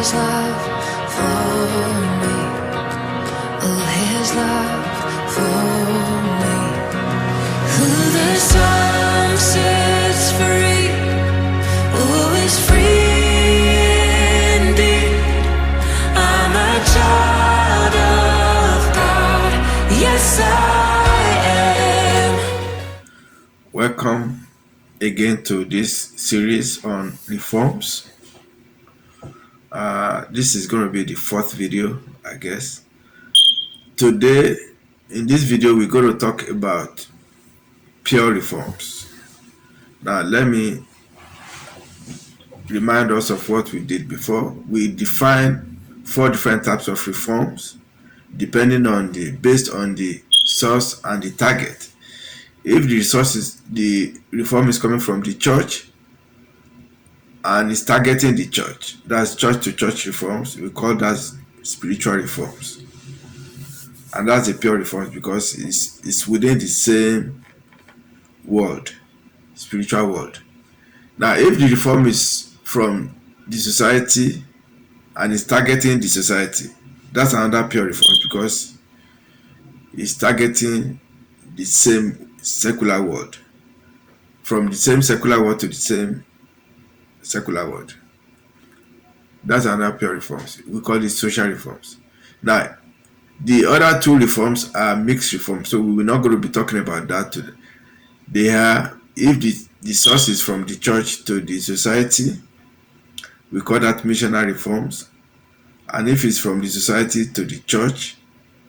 His love for me. Oh, His love for me. Who the Son sets free, oh, is free indeed. I'm a child of God. Yes, I am. Welcome again to this series on reforms. This is going to be the fourth video, I guess. Today, in this video, we're going to talk about pure reforms. Now, let me remind us of what we did before. We defined 4 different types of reforms, based on the source and the target. If the reform is coming from the church and is targeting the church, that's church to church reforms, we call that spiritual reforms. And that's a pure reform because it's within the same world, spiritual world. Now, if the reform is from the society and is targeting the society, that's another pure reform because it's targeting the same secular world, from the same secular world to the same secular world. That's another pure reforms. We call it social reforms. Now, the other 2 reforms are mixed reforms, so we will not going to be talking about that today. They are, if the source is from the church to the society, we call that missionary reforms, and if it's from the society to the church,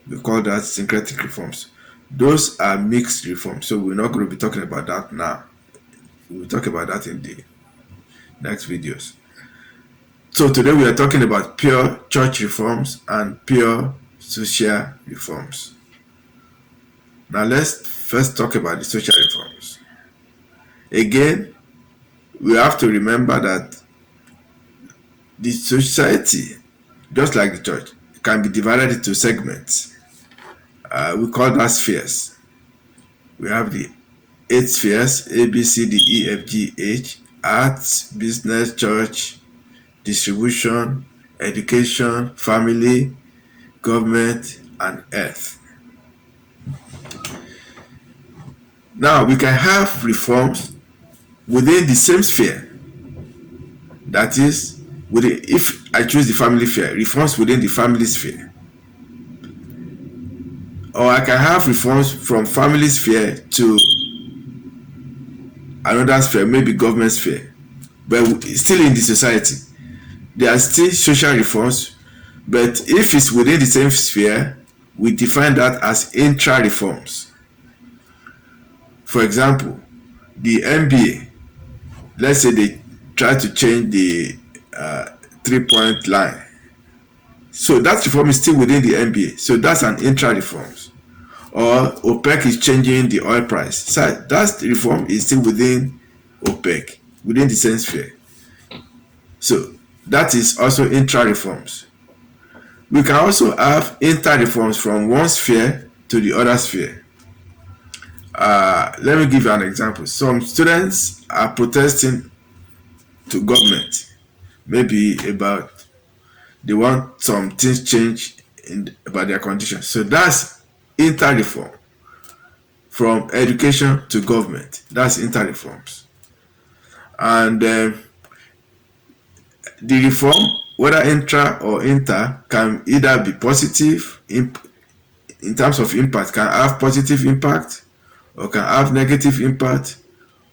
we call that syncretic reforms. Those are mixed reforms, so we're not going to be talking about that now. We'll talk about that in the next videos. So today we are talking about pure church reforms and pure social reforms. Now let's first talk about the social reforms. Again, we have to remember that the society, just like the church, can be divided into segments. We call that spheres. We have the 8 spheres: A, B, C, D, E, F, G, H: arts, business, church, distribution, education, family, government, and earth. Now, we can have reforms within the same sphere. That is, if I choose the family sphere, reforms within the family sphere. Or I can have reforms from family sphere to another sphere, maybe government sphere, but still in the society. There are still social reforms, but if it's within the same sphere, we define that as intra-reforms. For example, the NBA, let's say they try to change the 3-point line. So that reform is still within the NBA. So that's an intra-reforms. Or OPEC is changing the oil price. So that reform is still within OPEC, within the same sphere. So that is also intra-reforms. We can also have inter-reforms from one sphere to the other sphere. Let me give you an example. Some students are protesting to government, maybe about they want some things changed about their conditions. So that's inter-reform. From education to government, that's inter-reforms. And the reform, whether intra or inter, can either be positive in terms of impact, can have positive impact, or can have negative impact,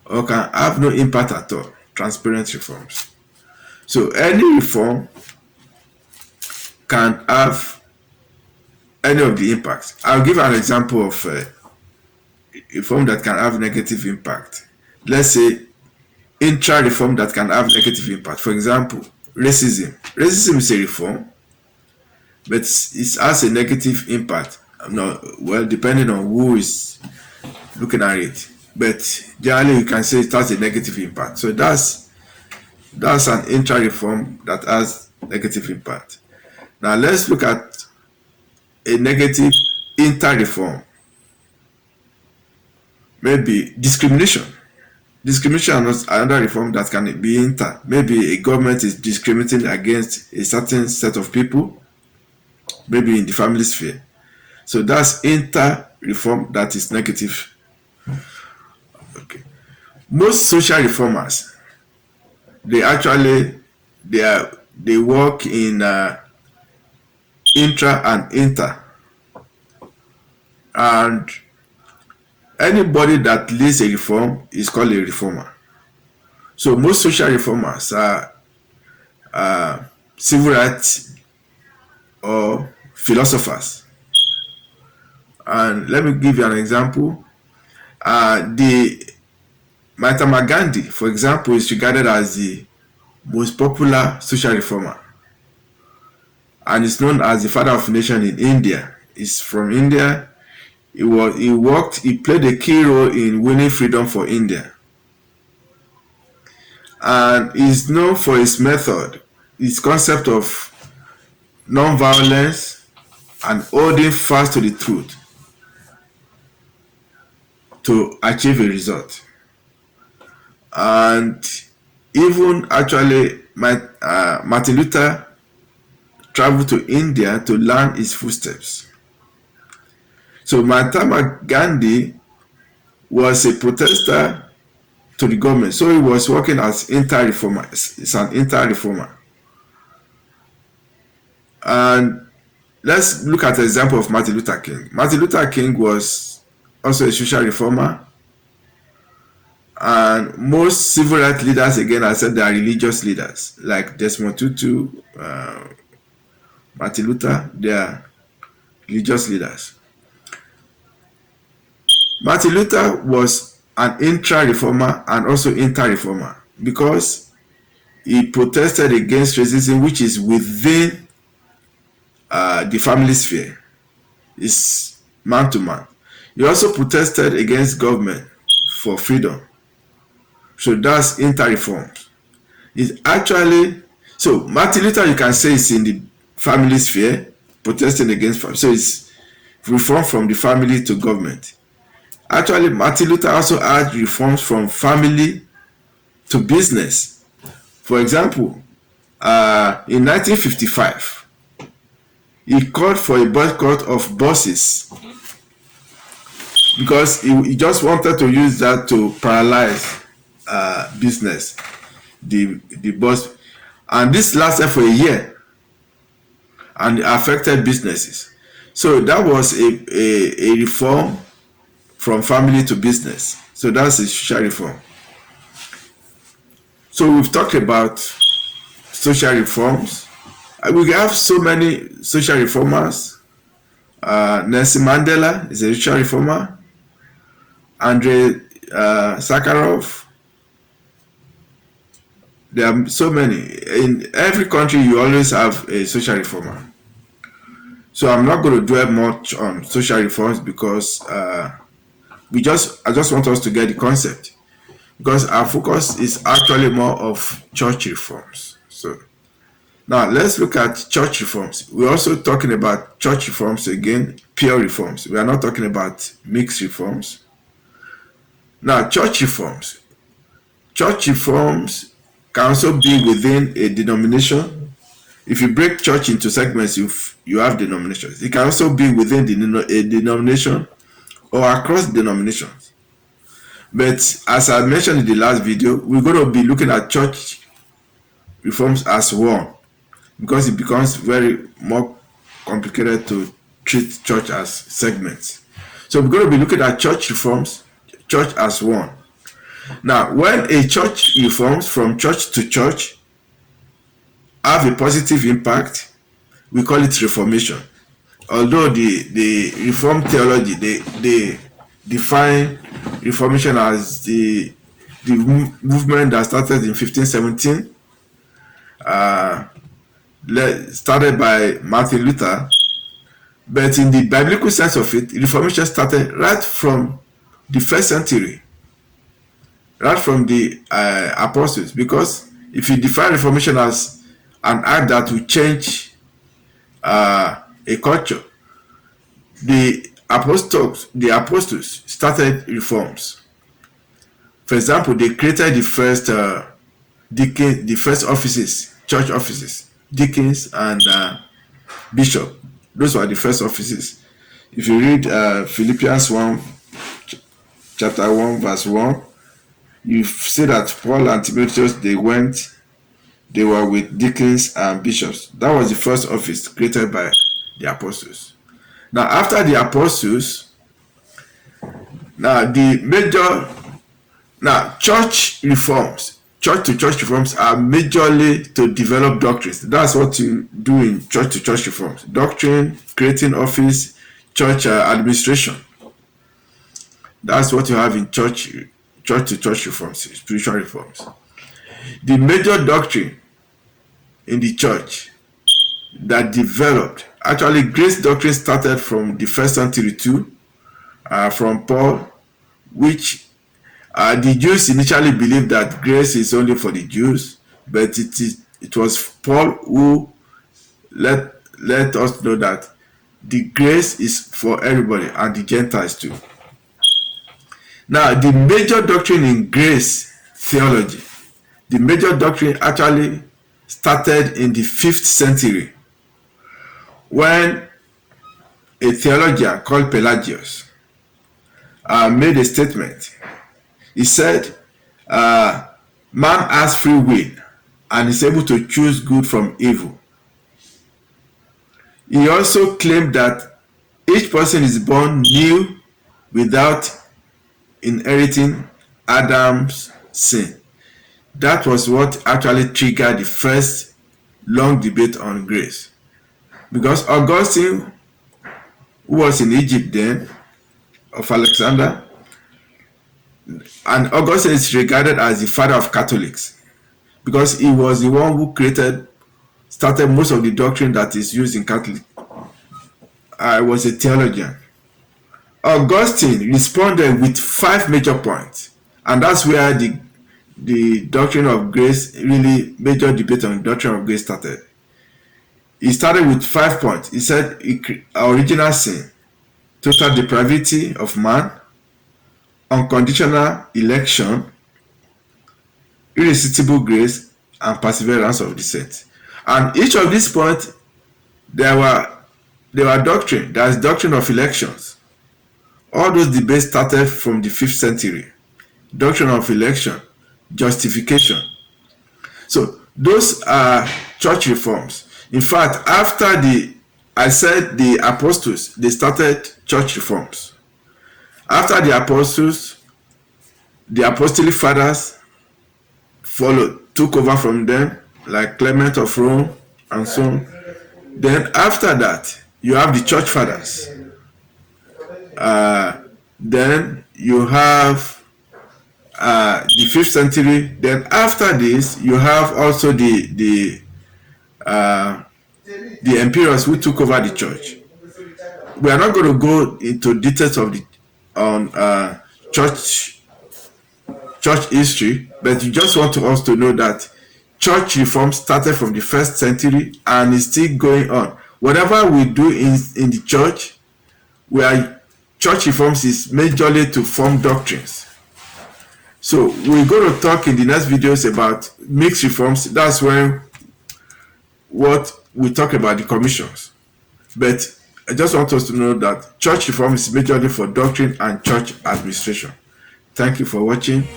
or can have no impact at all. Transparent reforms. So any reform can have any of the impacts. I'll give an example of a reform that can have negative impact. Let's say intra-reform that can have negative impact. For example, racism. Racism is a reform, but it has a negative impact. Well, depending on who is looking at it. But generally, you can say it has a negative impact. So that's an intra-reform that has negative impact. Now let's look at a negative inter-reform. Maybe discrimination. discrimination is another reform that can be inter. Maybe a government is discriminating against a certain set of people, maybe in the family sphere. So that's inter reform that is negative. Okay. Most social reformers, they actually they work in intra and inter, and anybody that leads a reform is called a reformer. So most social reformers are civil rights or philosophers. And let me give you an example. The Mahatma Gandhi, for example, is regarded as the most popular social reformer, and is known as the father of nation in India. He's from India. He played a key role in winning freedom for India, and is known for his method, his concept of non-violence and holding fast to the truth to achieve a result. And even actually, Martin Luther traveled to India to learn his footsteps. So Mahatma Gandhi was a protester to the government, so he was working as inter-reformer. It's an inter-reformer. And let's look at the example of Martin Luther King. Martin Luther King was also a social reformer, and most civil rights leaders, again, I said, they are religious leaders, like Desmond Tutu, Martin Luther. They are religious leaders. Martin Luther was an intra-reformer and also inter-reformer because he protested against racism, which is within the family sphere. It's man to man. He also protested against government for freedom. So that's inter-reform. It's actually, so Martin Luther, you can say, is in the family sphere, protesting against family. So it's reform from the family to government. Actually, Martin Luther also had reforms from family to business. For example, in 1955, he called for a boycott of buses because he just wanted to use that to paralyze business, the bus. And this lasted for a year and affected businesses. So that was a reform from family to business. So that's a social reform. So we've talked about social reforms. We have so many social reformers. Nelson Mandela is a social reformer. Andrei Sakharov. There are so many. In every country, you always have a social reformer. So I'm not going to dwell much on social reforms because I just want us to get the concept, because our focus is actually more of church reforms. So now let's look at church reforms. We're also talking about church reforms again, pure reforms. We are not talking about mixed reforms. Now, church reforms can also be within a denomination. If you break church into segments, you have denominations. It can also be within a denomination or across denominations. But as I mentioned in the last video, we're going to be looking at church reforms as one, because it becomes very more complicated to treat church as segments. So we're going to be looking at church reforms, church as one. Now, when a church reforms from church to church have a positive impact, we call it reformation. Although the Reformed theology, they define reformation as the movement that started in 1517, started by Martin Luther. But in the biblical sense of it, reformation started right from the first century, right from the apostles. Because if you define reformation as an act that will change a culture, the apostles started reforms. For example, they created the first deacon, the first offices, church offices, deacons and bishop. Those were the first offices. If you read Philippians 1, chapter 1, verse 1, you see that Paul and Timotheus, they were with deacons and bishops. That was the first office created by the apostles. Now, after the apostles, church reforms, church to church reforms are majorly to develop doctrines. That's what you do in church to church reforms: doctrine, creating office, church administration. That's what you have in church to church reforms, spiritual reforms. The major doctrine in the church that developed, actually, grace doctrine started from the first century too, from Paul, which the Jews initially believed that grace is only for the Jews, but it was Paul who let us know that the grace is for everybody and the Gentiles too. Now, the major doctrine in grace theology, the major doctrine actually started in the 5th century when a theologian called Pelagius made a statement. He said, man has free will and is able to choose good from evil. He also claimed that each person is born new without inheriting Adam's sin. That was what actually triggered the first long debate on grace. Because Augustine, who was in Egypt then, of Alexander, and Augustine is regarded as the father of Catholics because he was the one who started most of the doctrine that is used in Catholic. I was a theologian. Augustine responded with 5 major points, and that's where the doctrine of grace, really major debate on the doctrine of grace started. He started with 5 points. He said original sin, total depravity of man, unconditional election, irresistible grace, and perseverance of the saints. And each of these points, there were doctrine. There is doctrine of elections. All those debates started from the 5th century. Doctrine of election, justification. So those are church reforms. In fact, after the apostles, they started church reforms. After the apostles, the apostolic fathers took over from them, like Clement of Rome and so on. Then after that, you have the church fathers. Then you have the 5th century. Then after this, you have also the emperors who took over the church. We are not going to go into details of church history, but you just want us to know that church reform started from the 1st century and is still going on. Whatever we do in the church, church reforms is majorly to form doctrines. So we're going to talk in the next videos about mixed reforms. That's when what we talk about the commissions. But I just want us to know that church reform is majorly for doctrine and church administration. Thank you for watching.